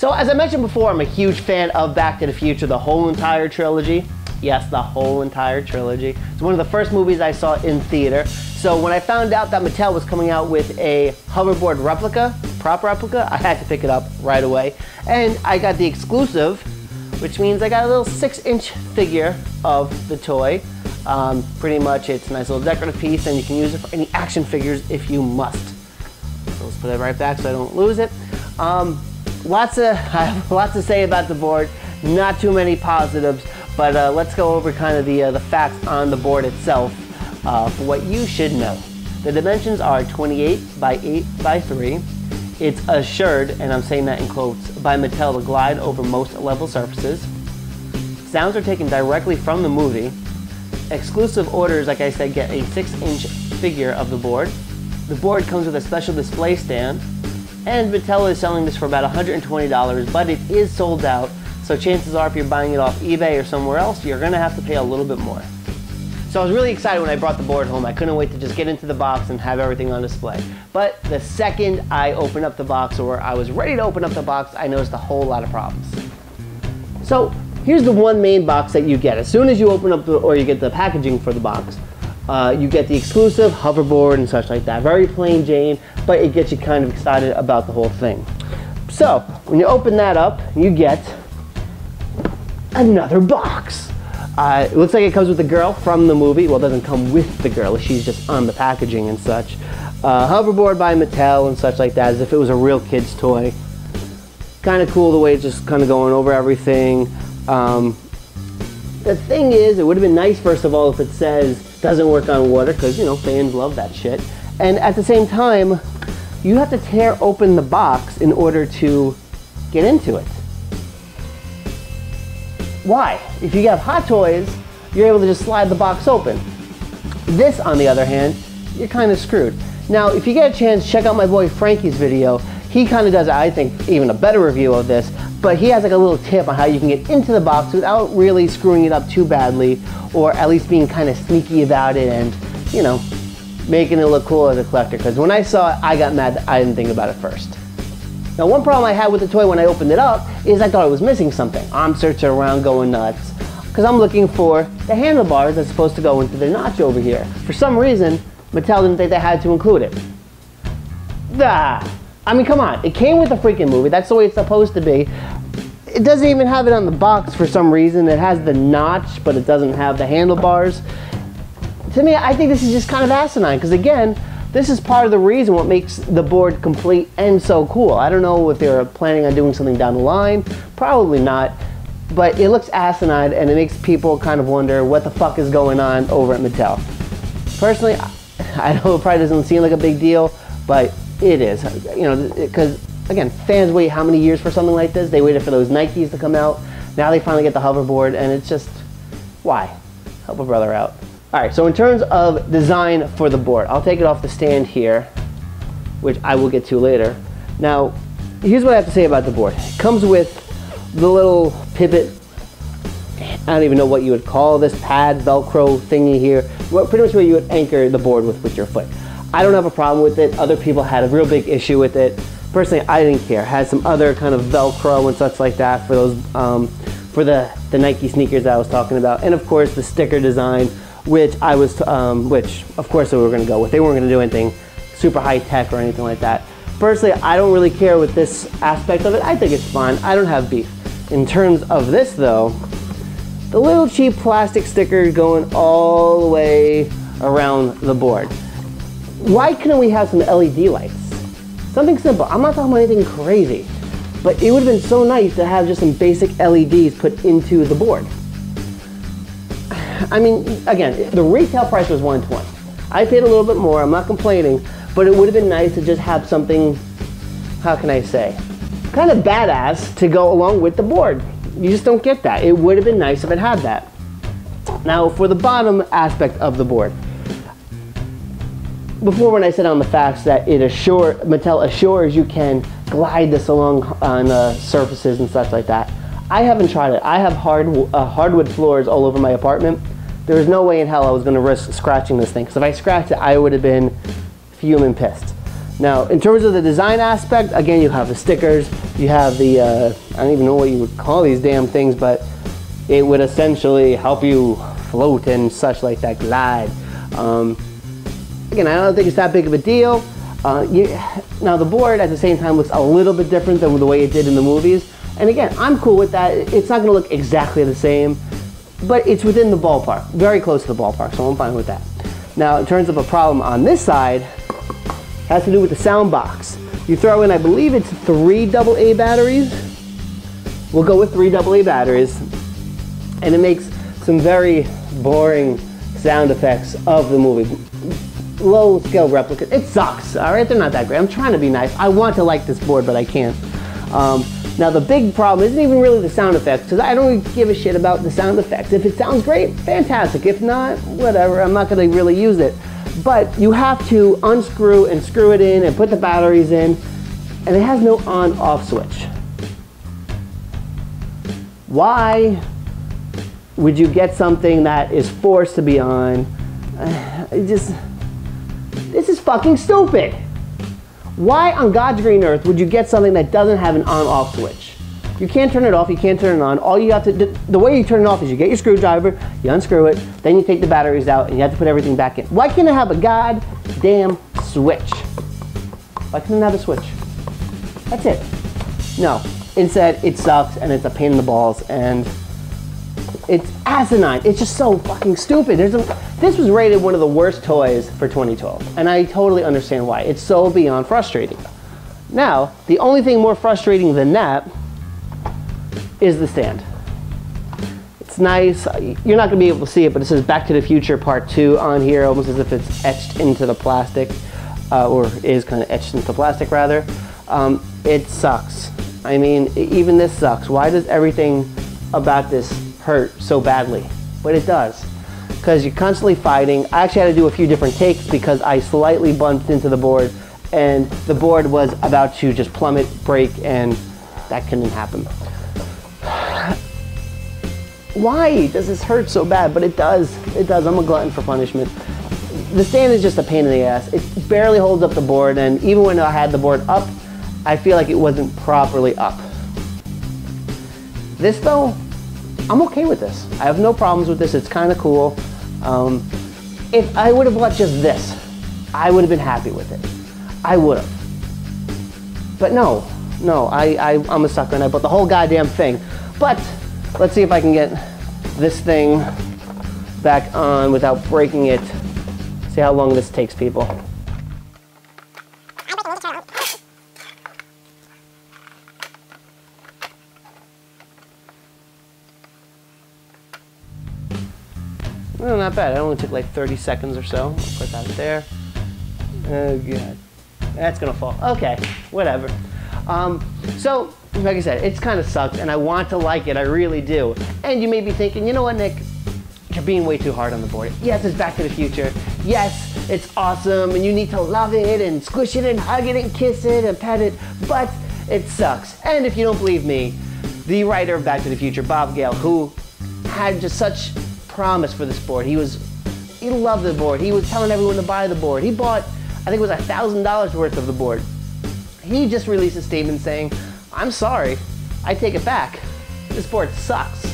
So as I mentioned before, I'm a huge fan of Back to the Future, the whole entire trilogy. Yes, the whole entire trilogy. It's one of the first movies I saw in theater. So when I found out that Mattel was coming out with a hoverboard replica, prop replica, I had to pick it up right away. And I got the exclusive, which means I got a little 6-inch figure of the toy. Pretty much it's a nice little decorative piece, and you can use it for any action figures if you must. So let's put it right back so I don't lose it. I have lots to say about the board, not too many positives, but let's go over kind of the facts on the board itself for what you should know. The dimensions are 28 by 8 by 3. It's assured, and I'm saying that in quotes, by Mattel to glide over most level surfaces. Sounds are taken directly from the movie. Exclusive orders, like I said, get a 6-inch figure of the board. The board comes with a special display stand, and Mattel is selling this for about $120, but it is sold out, so chances are if you're buying it off eBay or somewhere else, you're gonna have to pay a little bit more. So I was really excited when I brought the board home. I couldn't wait to just get into the box and have everything on display. But the second I opened up the box, or I was ready to open up the box, I noticed a whole lot of problems. So here's the one main box that you get. As soon as you open up or you get the packaging for the box, you get the exclusive hoverboard and such like that. Very plain Jane, but it gets you kind of excited about the whole thing. So when you open that up, you get another box. It looks like it comes with the girl from the movie. Well, it doesn't come with the girl. She's just on the packaging and such. Hoverboard by Mattel and such like that, as if it was a real kid's toy. Kind of cool the way it's just kind of going over everything. The thing is, it would have been nice, first of all, if it says doesn't work on water, because, you know, fans love that shit. And at the same time, you have to tear open the box in order to get into it. Why? If you have Hot Toys, you're able to just slide the box open. This, on the other hand, you're kind of screwed. Now, if you get a chance, check out my boy Frankie's video. He kind of does, I think, even a better review of this, but he has like a little tip on how you can get into the box without really screwing it up too badly, or at least being kind of sneaky about it and, you know, making it look cool as a collector. Because when I saw it, I got mad that I didn't think about it first. Now, one problem I had with the toy when I opened it up is I thought it was missing something. I'm searching around going nuts because I'm looking for the handlebars that's supposed to go into the notch over here. For some reason, Mattel didn't think they had to include it. I mean, come on. It came with the freaking movie. That's the way it's supposed to be. It doesn't even have it on the box for some reason. It has the notch, but it doesn't have the handlebars. To me, I think this is just kind of asinine because, again, this is part of the reason what makes the board complete and so cool. I don't know if they're planning on doing something down the line. Probably not. But it looks asinine, and it makes people kind of wonder what the fuck is going on over at Mattel. Personally, I know it probably doesn't seem like a big deal, but it is. You know, because, again, fans wait how many years for something like this? They waited for those Nikes to come out. Now they finally get the hoverboard, and it's just, why? Help a brother out. Alright, so in terms of design for the board, I'll take it off the stand here, which I will get to later. Now, here's what I have to say about the board. It comes with the little pivot, I don't even know what you would call this, pad, Velcro thingy here. Well, pretty much where you would anchor the board with your foot. I don't have a problem with it. Other people had a real big issue with it. Personally, I didn't care. It had some other kind of Velcro and such like that for those, for the Nike sneakers that I was talking about. And of course, the sticker design, which of course they were going to go with. They weren't going to do anything super high tech or anything like that. Personally, I don't really care with this aspect of it. I think it's fine. I don't have beef. In terms of this though, the little cheap plastic sticker going all the way around the board. Why couldn't we have some LED lights? Something simple. I'm not talking about anything crazy, but it would have been so nice to have just some basic LEDs put into the board. I mean, again, the retail price was $120. I paid a little bit more, I'm not complaining, but it would have been nice to just have something, how can I say, kind of badass to go along with the board. You just don't get that. It would have been nice if it had that. Now, for the bottom aspect of the board, before when I said on the facts that Mattel assures you can glide this along on surfaces and such like that, I haven't tried it. I have hardwood floors all over my apartment. There was no way in hell I was going to risk scratching this thing, because if I scratched it, I would have been fuming pissed. Now, in terms of the design aspect, again, you have the stickers, you have the, I don't even know what you would call these damn things, but it would essentially help you float and such like that, glide. Again, I don't think it's that big of a deal. Now, the board at the same time looks a little bit different than the way it did in the movies. And again, I'm cool with that. It's not gonna look exactly the same, but it's within the ballpark, very close to the ballpark, so I'm fine with that. Now, in terms of a problem on this side, it has to do with the sound box. You throw in, I believe it's 3 AA batteries. We'll go with 3 AA batteries, and it makes some very boring sound effects of the movie. Low scale replicas. It sucks, all right? They're not that great. I'm trying to be nice. I want to like this board, but I can't. Now, the big problem isn't even really the sound effects, because I don't give a shit about the sound effects. If it sounds great, fantastic. If not, whatever. I'm not going to really use it. But you have to unscrew and screw it in and put the batteries in, and it has no on-off switch. Why would you get something that is forced to be on? This is fucking stupid. Why on God's green earth would you get something that doesn't have an on-off switch? You can't turn it off, you can't turn it on. All you have to do, the way you turn it off is you get your screwdriver, you unscrew it, then you take the batteries out and you have to put everything back in. Why can't it have a goddamn switch? Why can't it have a switch? That's it. No, instead it sucks and it's a pain in the balls and it's asinine. It's just so fucking stupid. This was rated one of the worst toys for 2012, and I totally understand why. It's so beyond frustrating. Now, the only thing more frustrating than that is the stand. It's nice. You're not going to be able to see it, but it says Back to the Future Part 2 on here, almost as if it's etched into the plastic, or is kind of etched into plastic, rather. It sucks. I mean, even this sucks. Why does everything about this hurt so badly? But it does, because you're constantly fighting. I actually had to do a few different takes because I slightly bumped into the board and the board was about to just plummet, break, and that couldn't happen. Why does this hurt so bad? But it does. It does. I'm a glutton for punishment. The stand is just a pain in the ass. It barely holds up the board, and even when I had the board up, I feel like it wasn't properly up. This though, I'm okay with this. I have no problems with this. It's kind of cool. If I would have bought just this, I would have been happy with it. I would have. But no, I'm a sucker and I bought the whole goddamn thing. But let's see if I can get this thing back on without breaking it. See how long this takes, people. Well, not bad. It only took like 30 seconds or so. I'll put that there. Oh, God. That's gonna fall. Okay, whatever. So, like I said, it's kind of sucked, and I want to like it. I really do. And you may be thinking, you know what, Nick? You're being way too hard on the board. Yes, it's Back to the Future. Yes, it's awesome, and you need to love it, and squish it, and hug it, and kiss it, and pet it, but it sucks. And if you don't believe me, the writer of Back to the Future, Bob Gale, who had just such promise for this board. He loved the board. He was telling everyone to buy the board. He bought, I think it was $1,000 worth of the board. He just released a statement saying, I'm sorry, I take it back. This board sucks.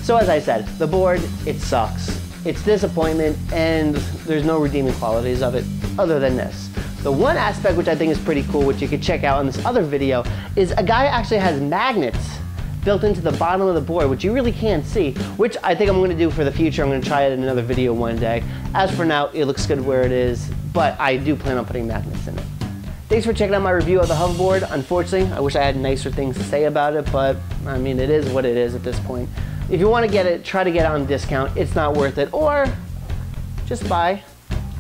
So as I said, the board, it sucks. It's disappointment, and there's no redeeming qualities of it other than this. The one aspect which I think is pretty cool, which you could check out in this other video, is a guy actually has magnets built into the bottom of the board, which you really can't see, which I think I'm going to do for the future. I'm going to try it in another video one day. As for now, it looks good where it is, but I do plan on putting magnets in it. Thanks for checking out my review of the hoverboard. Unfortunately, I wish I had nicer things to say about it, but I mean, it is what it is at this point. If you want to get it, try to get it on discount. It's not worth it. Or just buy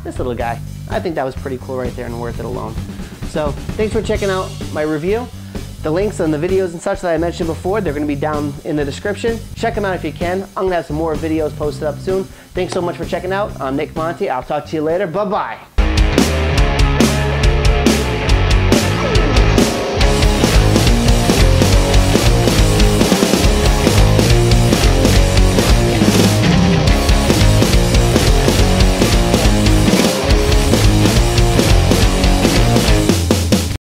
this little guy. I think that was pretty cool right there and worth it alone. So thanks for checking out my review. The links and the videos and such that I mentioned before, they're going to be down in the description. Check them out if you can. I'm going to have some more videos posted up soon. Thanks so much for checking out. I'm Nick Monte. I'll talk to you later. Bye-bye.